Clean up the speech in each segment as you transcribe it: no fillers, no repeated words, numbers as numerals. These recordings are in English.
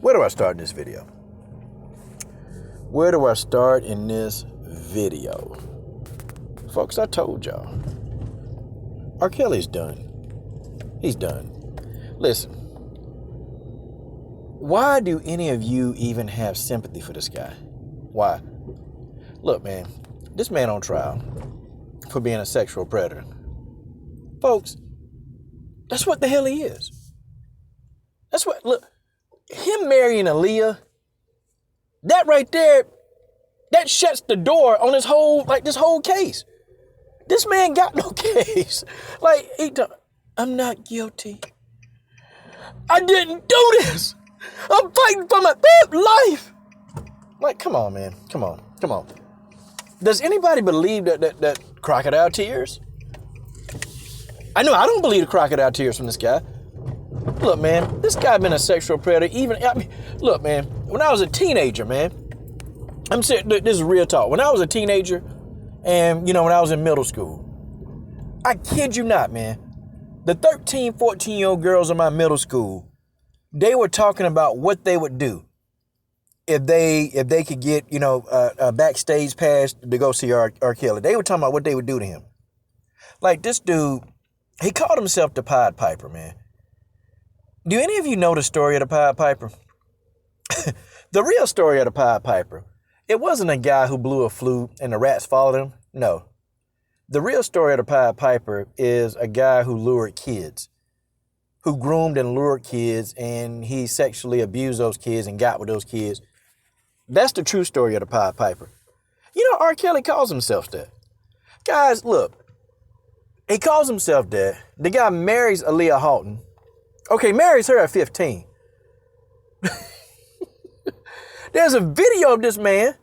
Where do I start in this video? Where do I start in this video? Folks, I told y'all. R. Kelly's done. He's done. Listen. Why do any of you even have sympathy for this guy? Why? Look, man. This man on trial for being a sexual predator. Folks, that's what the hell he is. That's what, look, him marrying Aaliyah, that right there, that shuts the door on this whole case. This man got no case. Like, I'm not guilty. I didn't do this. I'm fighting for my life. Like, come on, man. Come on. Does anybody believe that crocodile tears? I know I don't believe the crocodile tears from this guy. Look, man, this guy been a sexual predator. Look, man, when I was a teenager, man, I'm saying, this is real talk. When I was a teenager and, when I was in middle school, I kid you not, man, the 13, 14-year-old girls in my middle school, they were talking about what they would do if they could get, a backstage pass to go see R. Kelly. They were talking about what they would do to him. Like, this dude, he called himself the Pied Piper, man. Do any of you know the story of the Pied Piper? The real story of the Pied Piper, it wasn't a guy who blew a flute and the rats followed him. No. The real story of the Pied Piper is a guy who lured kids, who groomed and lured kids, and he sexually abused those kids and got with those kids. That's the true story of the Pied Piper. R. Kelly calls himself that. Guys, look, he calls himself that. The guy marries Aaliyah Halton. Okay, marries her at 15. There's a video of this man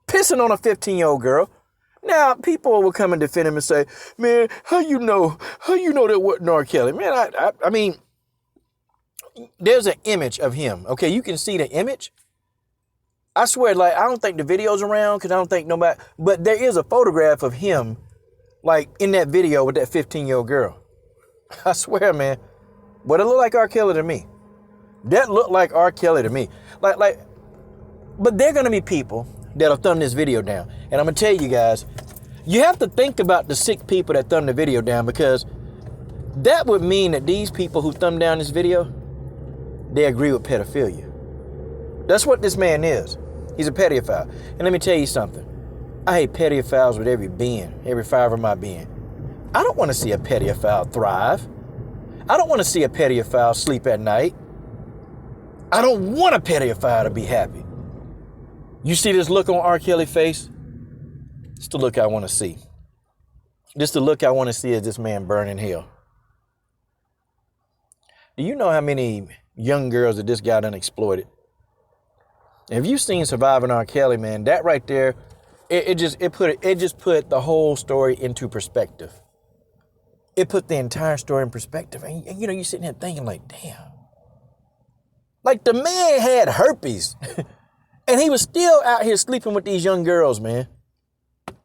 pissing on a 15-year-old girl. Now, people will come and defend him and say, man, how you know that wasn't R. Kelly? Man, I mean, there's an image of him. Okay, you can see the image. I swear, I don't think the video's around because I don't think nobody, but there is a photograph of him, in that video with that 15-year-old girl. I swear, man. But it looked like R. Kelly to me. That looked like R. Kelly to me. But there are going to be people that'll thumb this video down. And I'm going to tell you guys, you have to think about the sick people that thumb the video down, because that would mean that these people who thumb down this video, they agree with pedophilia. That's what this man is. He's a pedophile. And let me tell you something. I hate pedophiles with every fiber of my being. I don't want to see a pedophile thrive. I don't want to see a pedophile sleep at night. I don't want a pedophile to be happy. You see this look on R. Kelly's face? It's the look I want to see. This the look I want to see as this man burn in hell. Do you know how many young girls that this guy done exploited? And if you've seen Surviving R. Kelly, man, that right there, it just put the whole story into perspective. It put the entire story in perspective. And you're sitting here thinking damn. The man had herpes. And he was still out here sleeping with these young girls, man.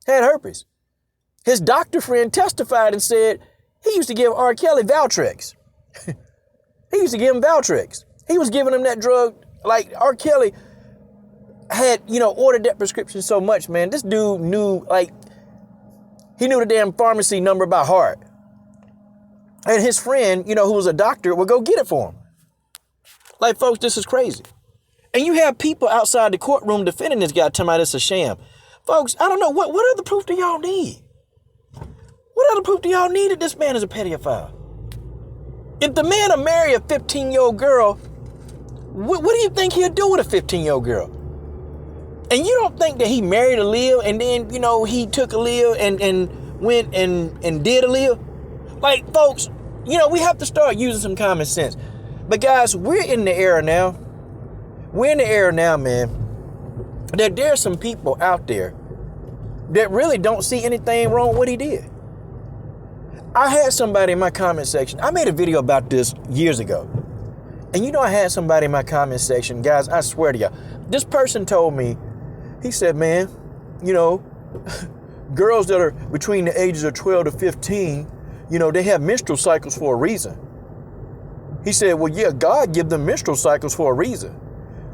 Had herpes. His doctor friend testified and said he used to give R. Kelly Valtrex. He used to give him Valtrex. He was giving him that drug. R. Kelly had, ordered that prescription so much, man. This dude knew, he knew the damn pharmacy number by heart. And his friend, who was a doctor, would go get it for him. Folks, this is crazy. And you have people outside the courtroom defending this guy, telling me it's a sham. Folks, I don't know. What other proof do y'all need? What other proof do y'all need that this man is a pedophile? If the man will marry a 15-year-old girl, what do you think he'll do with a 15-year-old girl? And you don't think that he married Aaliyah and then, he took Aaliyah and went and did Aaliyah? Folks, we have to start using some common sense. But guys, we're in the era now. We're in the era now, man, that there's some people out there that really don't see anything wrong with what he did. I had somebody in my comment section. I made a video about this years ago. And you know, I had somebody in my comment section, guys, I swear to y'all, this person told me, he said, man, you know, girls that are between the ages of 12 to 15, you know, they have menstrual cycles for a reason. He said, well, yeah, God give them menstrual cycles for a reason.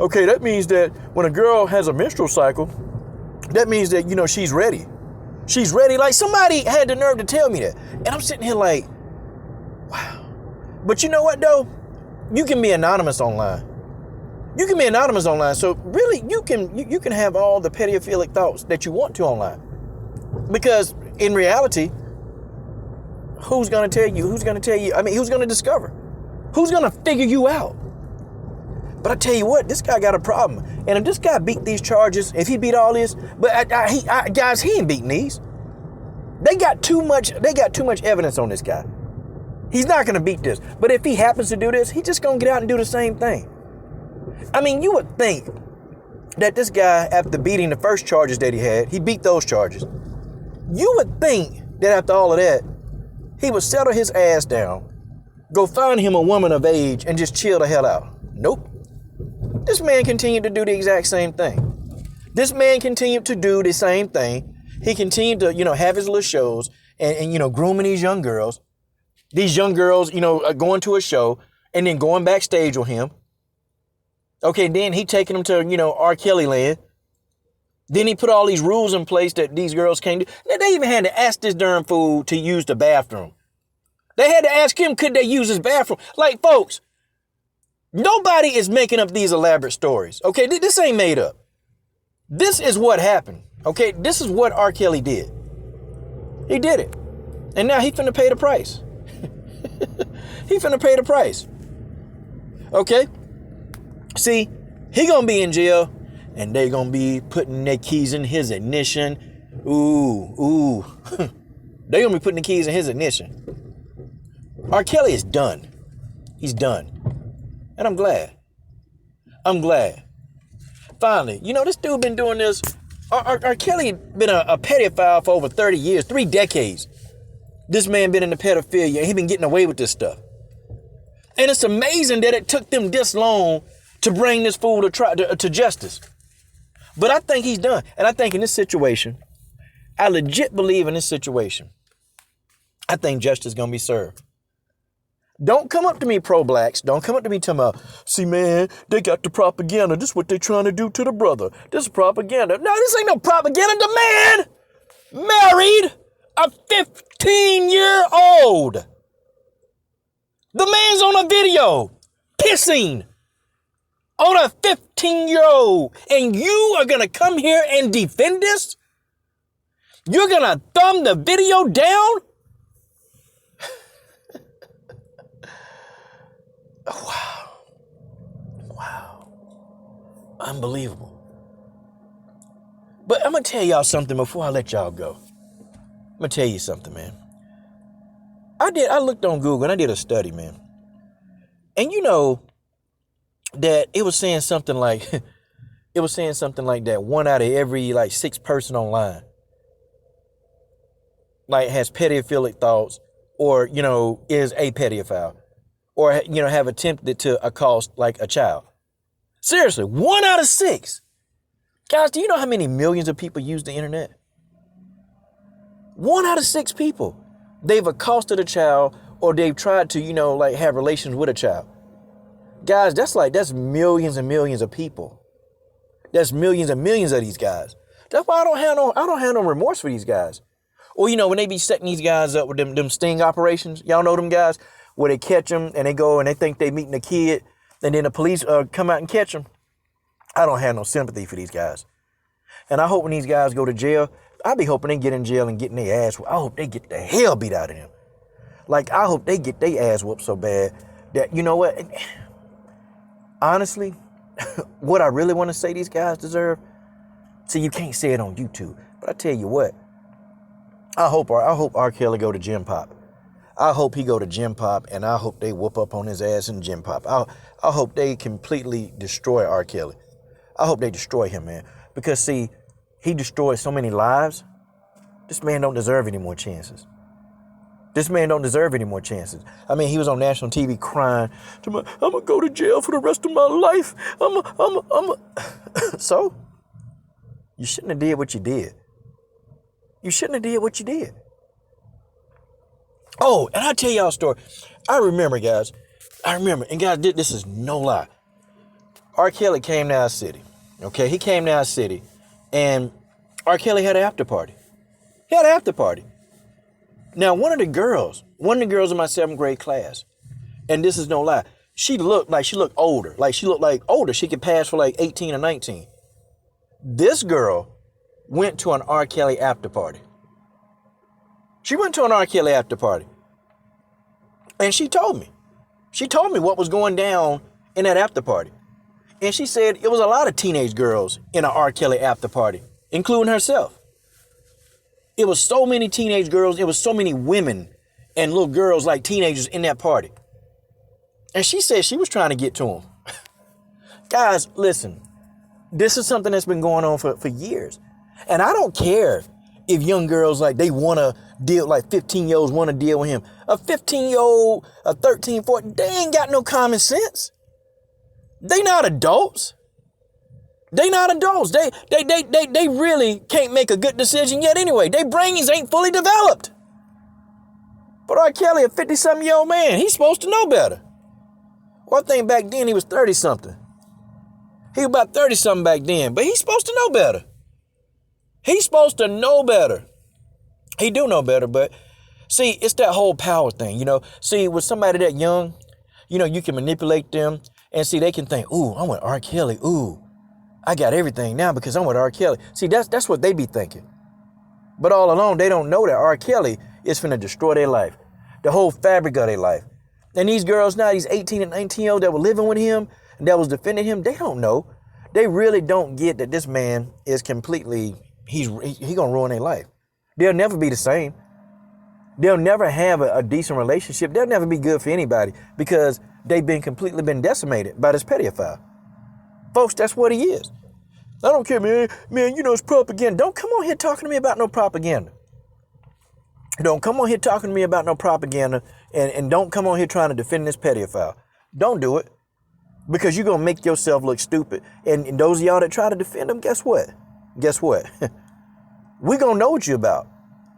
Okay, that means that when a girl has a menstrual cycle, that means that, you know, she's ready. She's ready. Like, somebody had the nerve to tell me that. And I'm sitting here like, wow. But you know what, though? You can be anonymous online. You can be anonymous online. So really, you can have all the pedophilic thoughts that you want to online. Because in reality, who's going to tell you? Who's going to tell you? I mean, who's going to discover? Who's going to figure you out? But I tell you what, this guy got a problem. And if this guy beat these charges, if he beat all this, but guys, he ain't beating these. They got too much evidence on this guy. He's not going to beat this. But if he happens to do this, he's just going to get out and do the same thing. I mean, you would think that this guy, after beating the first charges that he beat those charges. You would think that after all of that, he would settle his ass down, go find him a woman of age, and just chill the hell out. Nope. This man continued to do the exact same thing. This man continued to do the same thing. He continued to, you know, have his little shows and you know, grooming these young girls. These young girls, you know, going to a show and then going backstage with him. Okay, then he taking them to, you know, R. Kelly land. Then he put all these rules in place that these girls can't do. They even had to ask this darn fool to use the bathroom. They had to ask him, could they use his bathroom? Like, folks, nobody is making up these elaborate stories. Okay, this ain't made up. This is what happened. Okay, this is what R. Kelly did. He did it. And now he finna pay the price. He finna pay the price. Okay? See, he gonna be in jail and they gonna be putting their keys in his ignition. Ooh. They gonna be putting the keys in his ignition. R. Kelly is done. He's done. And I'm glad. Finally, you know, this dude been doing this. R. Kelly been a pedophile for over 30 years, 3 decades. This man been in the pedophilia and he been getting away with this stuff. And it's amazing that it took them this long to bring this fool to justice. But I think he's done. And I think in this situation, I legit believe in this situation, I think justice is going to be served. Don't come up to me, pro-blacks. Don't come up to me talking about, see, man, they got the propaganda. This is what they trying to do to the brother. This is propaganda. No, this ain't no propaganda. The man married a 15-year-old. The man's on a video pissing on a 15-year-old. And you are going to come here and defend this? You're going to thumb the video down? Wow. Unbelievable. But I'm going to tell y'all something before I let y'all go. I'm going to tell you something, man. I looked on Google and I did a study, man. And you know that it was saying something like, that 1 out of every 6 person online, has pedophilic thoughts or, you know, is a pedophile or, you know, have attempted to accost a child. Seriously, 1 out of 6. Guys, do you know how many millions of people use the internet? 1 out of 6 people. They've accosted a child or they've tried to, you know, have relations with a child. Guys, that's millions and millions of people. That's millions and millions of these guys. That's why I don't have no remorse for these guys. Or, you know, when they be setting these guys up with them sting operations, y'all know them guys where they catch them and they go and they think they meeting a kid and then the police come out and catch them. I don't have no sympathy for these guys. And I hope when these guys go to jail, I be hoping they get in jail and getting their ass whooped. I hope they get the hell beat out of them. I hope they get their ass whooped so bad that, you know what? Honestly, what I really want to say these guys deserve, see, you can't say it on YouTube, but I tell you what, I hope R. Kelly go to Gym Pop. I hope he go to Gym Pop, and I hope they whoop up on his ass in Gym Pop. I hope they completely destroy R. Kelly. I hope they destroy him, man. Because, see, he destroyed so many lives. This man don't deserve any more chances. This man don't deserve any more chances. I mean, he was on national TV crying, I'm going to go to jail for the rest of my life. So, you shouldn't have did what you did. You shouldn't have did what you did. Oh, and I'll tell y'all a story. I remember, guys. And guys, this is no lie. R. Kelly came to our city. Okay, he came to our city, and R. Kelly had an after party. He had an after party. Now, one of the girls in my 7th grade class, and this is no lie, she looked older. She could pass for like 18 or 19. This girl went to an R. Kelly after party. She went to an R. Kelly after party. And she told me what was going down in that after party. And she said it was a lot of teenage girls in an R. Kelly after party, including herself. It was so many teenage girls. It was so many women and little girls like teenagers in that party. And she said she was trying to get to them. Guys, listen, this is something that's been going on for years. And I don't care if young girls, like, they want to deal, like 15-year-olds want to deal with him. A 15-year-old, a 13, 14, they ain't got no common sense. They not adults. They not adults. They really can't make a good decision yet anyway. Their brains ain't fully developed. But R. Kelly, a 50-something-year-old man, he's supposed to know better. Well, I think back then he was 30-something. He was about 30-something back then, but he's supposed to know better. He's supposed to know better. He do know better, but see, it's that whole power thing, you know. See, with somebody that young, you know, you can manipulate them. And see, they can think, ooh, I'm with R. Kelly. Ooh, I got everything now because I'm with R. Kelly. See, that's what they be thinking. But all along, they don't know that R. Kelly is finna destroy their life, the whole fabric of their life. And these girls now, these 18 and 19-year-olds that were living with him, and that was defending him, they don't know. They really don't get that this man is completely, he gonna ruin their life. They'll never be the same. They'll never have a decent relationship. They'll never be good for anybody because they've been completely decimated by this pedophile. Folks, that's what he is. I don't care, man. Man, you know, it's propaganda. Don't come on here talking to me about no propaganda. Don't come on here talking to me about no propaganda, and don't come on here trying to defend this pedophile. Don't do it, because you're going to make yourself look stupid. And those of y'all that try to defend him, guess what? We're going to know what you're about.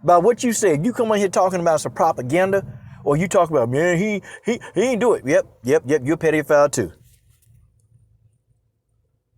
By what you said. You come on here talking about some propaganda, or you talk about, man, he ain't do it. Yep, you're a pedophile too.